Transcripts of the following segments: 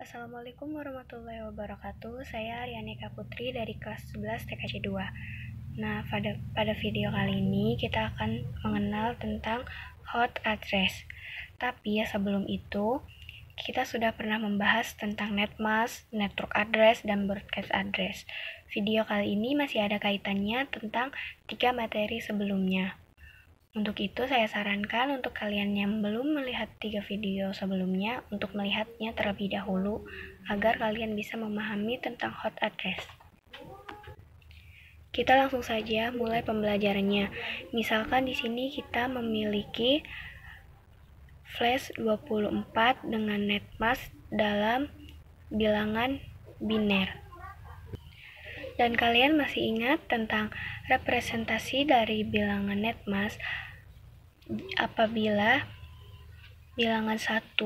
Assalamualaikum warahmatullahi wabarakatuh. Saya Rianika Putri dari kelas 11 TKJ 2. Nah, pada video kali ini kita akan mengenal tentang hot address. Tapi ya sebelum itu, kita sudah pernah membahas tentang netmask, network address, dan broadcast address. Video kali ini masih ada kaitannya tentang 3 materi sebelumnya. Untuk itu, saya sarankan untuk kalian yang belum melihat 3 video sebelumnya untuk melihatnya terlebih dahulu agar kalian bisa memahami tentang hot address. Kita langsung saja mulai pembelajarannya. Misalkan di sini kita memiliki flash 24 dengan netmask dalam bilangan biner. Dan kalian masih ingat tentang representasi dari bilangan netmask apabila bilangan 1,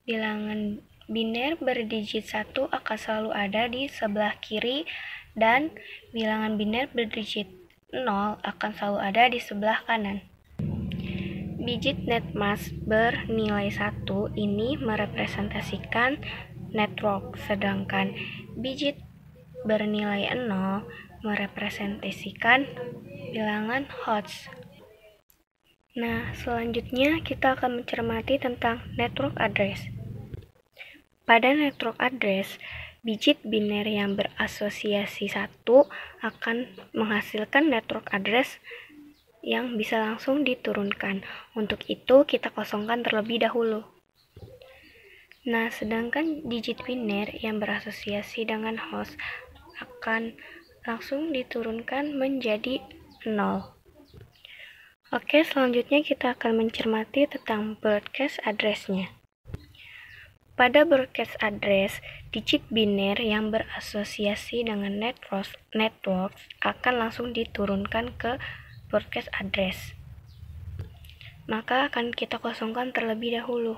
bilangan biner berdigit 1 akan selalu ada di sebelah kiri dan bilangan biner berdigit 0 akan selalu ada di sebelah kanan. Bigit netmask bernilai 1 ini merepresentasikan network, sedangkan bigit bernilai 0 merepresentasikan bilangan host. Nah, selanjutnya kita akan mencermati tentang network address. Pada network address, bigit biner yang berasosiasi 1 akan menghasilkan network address yang bisa langsung diturunkan. Untuk itu, kita kosongkan terlebih dahulu. Nah, sedangkan digit biner yang berasosiasi dengan host akan langsung diturunkan menjadi 0. Oke, selanjutnya kita akan mencermati tentang broadcast address-nya. Pada broadcast address, digit biner yang berasosiasi dengan network akan langsung diturunkan ke broadcast address. Maka akan kita kosongkan terlebih dahulu.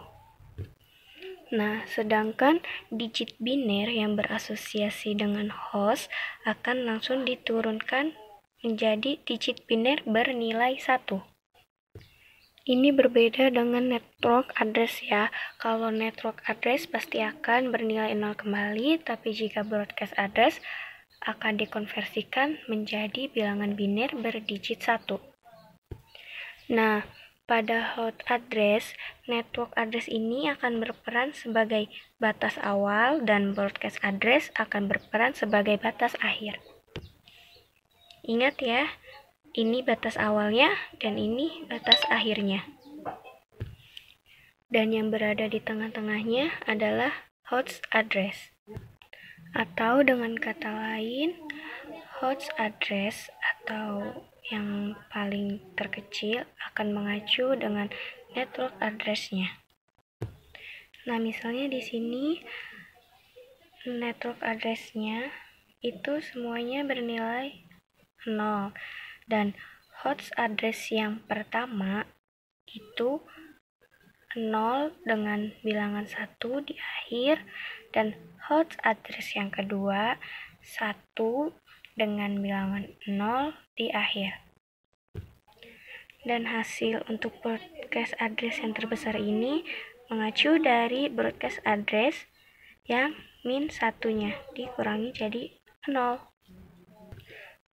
Nah, sedangkan digit biner yang berasosiasi dengan host akan langsung diturunkan menjadi digit biner bernilai 1. Ini berbeda dengan network address ya. Kalau network address pasti akan bernilai 0 kembali, tapi jika broadcast address akan dikonversikan menjadi bilangan biner berdigit 1. Nah, pada hot address, network address ini akan berperan sebagai batas awal dan broadcast address akan berperan sebagai batas akhir. Ingat ya, ini batas awalnya dan ini batas akhirnya. Dan yang berada di tengah-tengahnya adalah host address. Atau dengan kata lain, host address atau yang paling terkecil akan mengacu dengan network address-nya. Nah, misalnya di sini network address-nya itu semuanya bernilai 0 dan host address yang pertama itu 0 dengan bilangan 1 di akhir dan host address yang kedua 1 dengan bilangan 0 di akhir. Dan hasil untuk broadcast address yang terbesar ini mengacu dari broadcast address yang min 1-nya dikurangi jadi 0.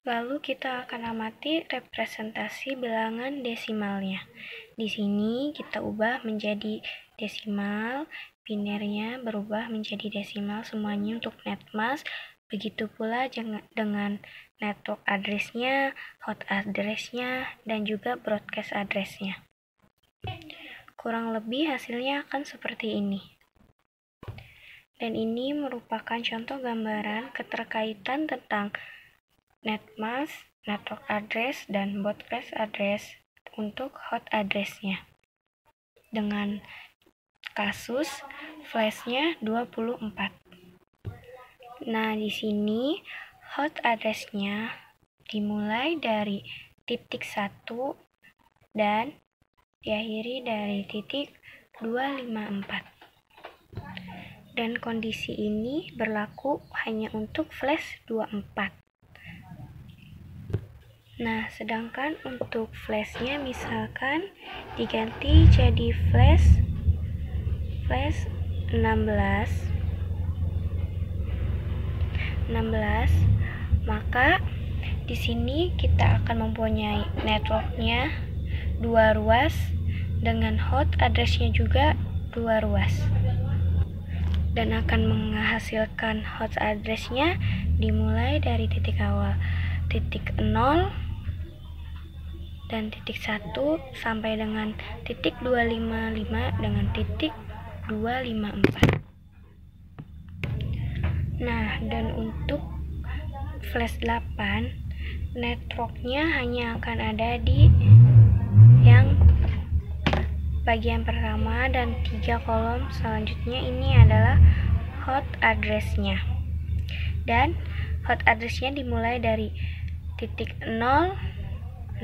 Lalu kita akan amati representasi bilangan desimalnya. Di sini kita ubah menjadi desimal, binernya berubah menjadi desimal semuanya untuk netmask. Begitu pula dengan network address-nya, hot address-nya, dan juga broadcast address-nya. Kurang lebih hasilnya akan seperti ini. Dan ini merupakan contoh gambaran keterkaitan tentang netmask, network address, dan broadcast address untuk hot address-nya. Dengan kasus flash-nya 24. Nah, di sini hot address-nya dimulai dari titik 1 dan diakhiri dari titik 254. Dan kondisi ini berlaku hanya untuk flash 24. Nah, sedangkan untuk flash-nya misalkan diganti jadi flash maka di sini kita akan mempunyai networknya 2 ruas dengan host address-nya juga 2 ruas, dan akan menghasilkan host address-nya dimulai dari titik awal titik 0 dan titik 1 sampai dengan titik 255 dengan titik 254. Nah, dan untuk flash 8 networknya hanya akan ada di yang bagian pertama, dan 3 kolom selanjutnya ini adalah host address-nya, dan host address-nya dimulai dari titik 0,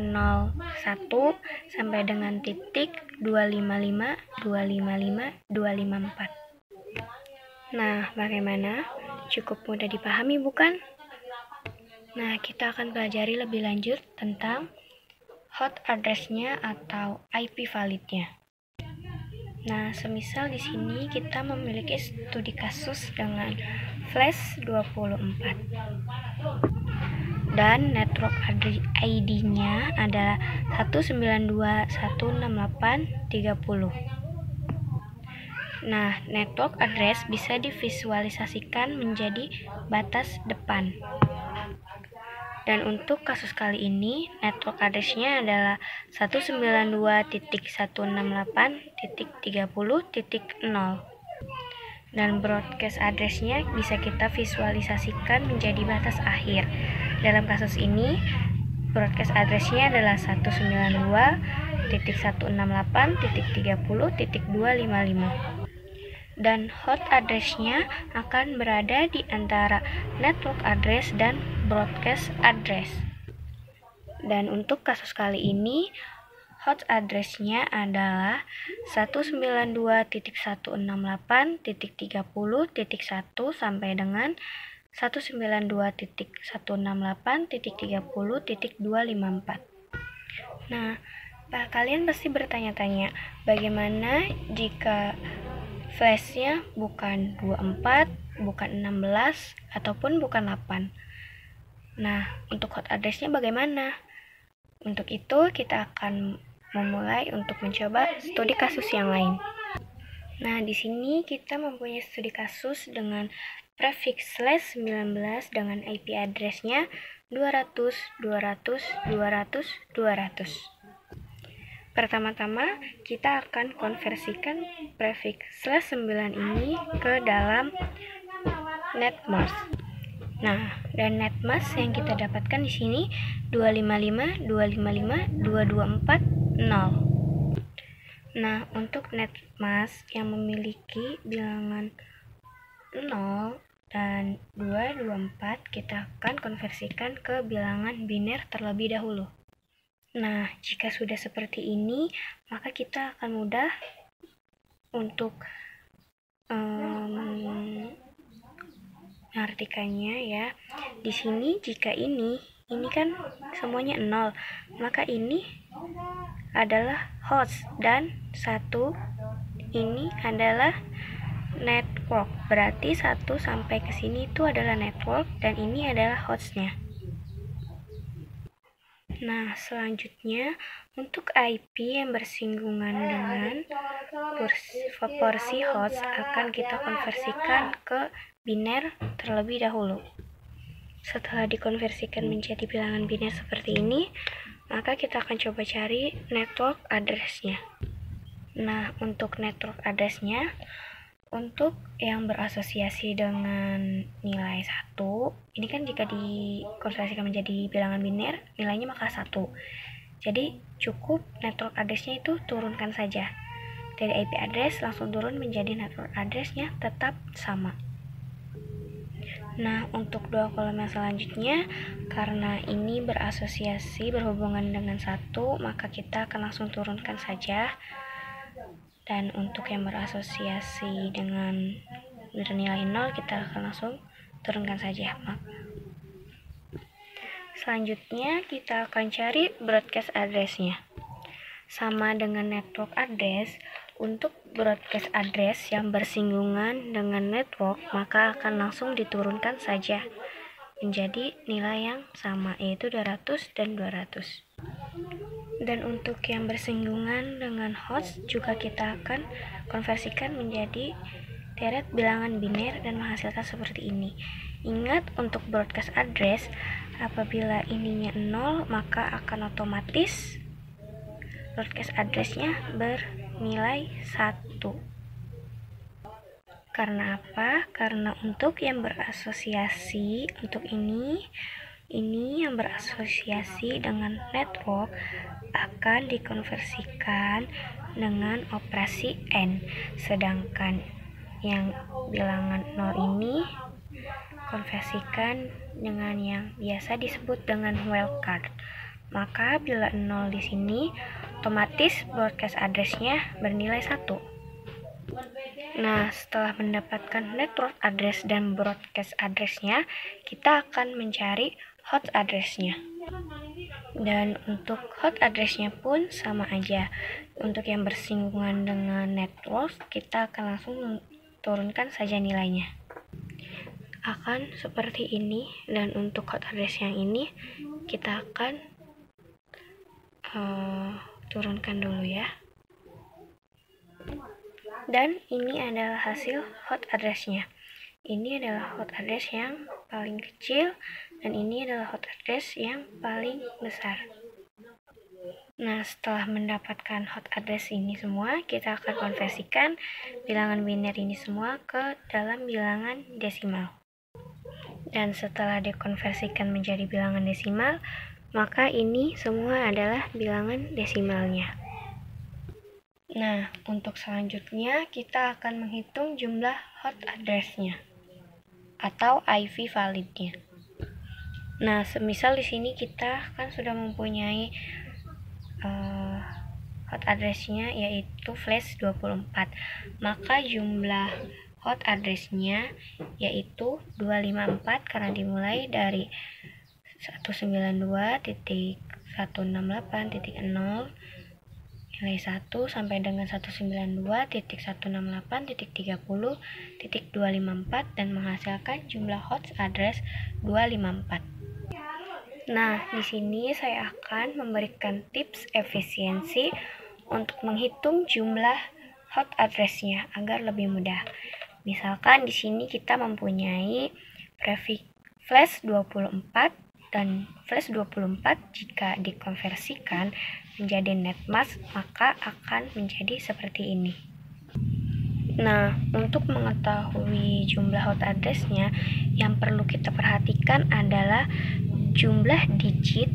01 sampai dengan titik 255, 255, 254. Nah, bagaimana? Cukup mudah dipahami, bukan? Nah, kita akan pelajari lebih lanjut tentang host address-nya atau IP validnya. Nah, semisal di sini kita memiliki studi kasus dengan flash 24 dan network ID-nya adalah 192.168.30. Nah, network address bisa divisualisasikan menjadi batas depan. Dan untuk kasus kali ini, network address-nya adalah 192.168.30.0. Dan broadcast address-nya bisa kita visualisasikan menjadi batas akhir. Dalam kasus ini, broadcast address-nya adalah 192.168.30.255. Dan host address-nya akan berada di antara network address dan broadcast address. Dan untuk kasus kali ini, host address-nya adalah 192.168.30.1 sampai dengan 192.168.30.254. Nah, kalian pasti bertanya-tanya, bagaimana jika flash-nya bukan 24, bukan 16, ataupun bukan 8. Nah, untuk host address-nya bagaimana? Untuk itu, kita akan memulai untuk mencoba studi kasus yang lain. Nah, di sini kita mempunyai studi kasus dengan prefix slash 19 dengan IP address-nya 200, 200, 200, 200. Pertama-tama, kita akan konversikan prefix slash 9 ini ke dalam netmask. Nah, dan netmask yang kita dapatkan di sini 255, 255, 224, 0. Nah, untuk netmask yang memiliki bilangan 0 dan 224, kita akan konversikan ke bilangan biner terlebih dahulu. Nah, jika sudah seperti ini, maka kita akan mudah untuk mengartikannya ya. Di sini jika ini kan semuanya 0, maka ini adalah host dan 1 ini adalah network. Berarti 1 sampai ke sini itu adalah network dan ini adalah hostnya. Nah, selanjutnya untuk IP yang bersinggungan dengan porsi host akan kita konversikan ke biner terlebih dahulu. Setelah dikonversikan menjadi bilangan biner seperti ini, maka kita akan coba cari network address-nya. Nah, untuk network address-nya, untuk yang berasosiasi dengan nilai 1, ini kan jika dikonversikan menjadi bilangan biner, nilainya maka 1. Jadi cukup network address-nya itu turunkan saja. Dari IP address langsung turun menjadi network address-nya tetap sama. Nah, untuk 2 kolom yang selanjutnya, karena ini berasosiasi berhubungan dengan 1, maka kita akan langsung turunkan saja. Dan untuk yang berasosiasi dengan bernilai 0, kita akan langsung turunkan saja. Selanjutnya kita akan cari broadcast address-nya. Sama dengan network address, untuk broadcast address yang bersinggungan dengan network, maka akan langsung diturunkan saja menjadi nilai yang sama, yaitu 200 dan 200. Dan untuk yang bersinggungan dengan host juga kita akan konversikan menjadi deret bilangan biner dan menghasilkan seperti ini. Ingat, untuk broadcast address, apabila ininya 0, maka akan otomatis broadcast address-nya bernilai 1. Karena apa? Karena untuk yang berasosiasi, untuk ini yang berasosiasi dengan network akan dikonversikan dengan operasi AND, sedangkan yang bilangan 0 ini konversikan dengan yang biasa disebut dengan wildcard. Maka bila 0 di sini, otomatis broadcast address-nya bernilai 1. Nah, setelah mendapatkan network address dan broadcast address-nya, kita akan mencari host address-nya. Dan untuk host address-nya pun sama aja. Untuk yang bersinggungan dengan network, kita akan langsung turunkan saja nilainya. Akan seperti ini, dan untuk host address yang ini, kita akan turunkan dulu ya. Dan ini adalah hasil hot address-nya. Ini adalah hot address yang paling kecil, dan ini adalah hot address yang paling besar. Nah, setelah mendapatkan hot address ini semua, kita akan konversikan bilangan biner ini semua ke dalam bilangan desimal. Dan setelah dikonversikan menjadi bilangan desimal, maka ini semua adalah bilangan desimalnya. Nah, untuk selanjutnya kita akan menghitung jumlah hot address-nya atau IV validnya. Nah, semisal di sini kita kan sudah mempunyai hot address-nya yaitu flash 24. Maka jumlah hot address-nya yaitu 254 karena dimulai dari 192.168.0 nilai 1 sampai dengan 192.168.30.254 dan menghasilkan jumlah host address 254. Nah, di sini saya akan memberikan tips efisiensi untuk menghitung jumlah host address-nya agar lebih mudah. Misalkan di sini kita mempunyai prefix flash 24 dan flash 24 jika dikonversikan menjadi netmask maka akan menjadi seperti ini. Nah, untuk mengetahui jumlah hot address-nya yang perlu kita perhatikan adalah jumlah digit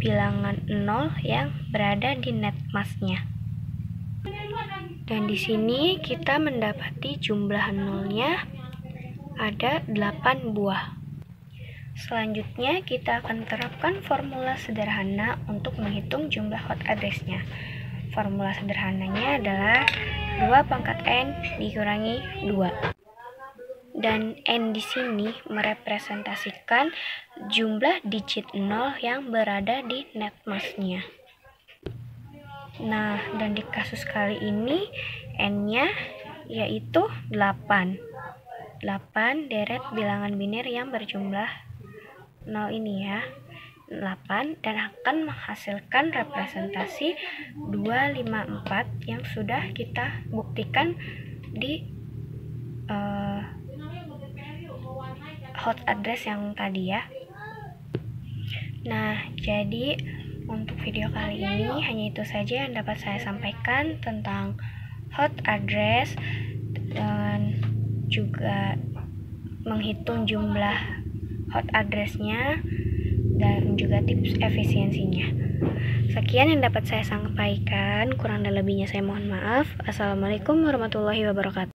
bilangan 0 yang berada di netmask-nya. Dan di sini kita mendapati jumlah 0-nya ada 8 buah. Selanjutnya kita akan terapkan formula sederhana untuk menghitung jumlah hot address-nya. Formula sederhananya adalah 2 pangkat n dikurangi 2. Dan n di sini merepresentasikan jumlah digit 0 yang berada di netmask-nya. Nah, dan di kasus kali ini n-nya yaitu 8. 8 deret bilangan biner yang berjumlah 0 ini ya, 8, dan akan menghasilkan representasi 254 yang sudah kita buktikan di hot address yang tadi ya. Nah, jadi untuk video kali ini hanya itu saja yang dapat saya sampaikan tentang hot address dan juga menghitung jumlah hot address-nya dan juga tips efisiensinya. Sekian yang dapat saya sampaikan, kurang dan lebihnya saya mohon maaf. Assalamualaikum warahmatullahi wabarakatuh.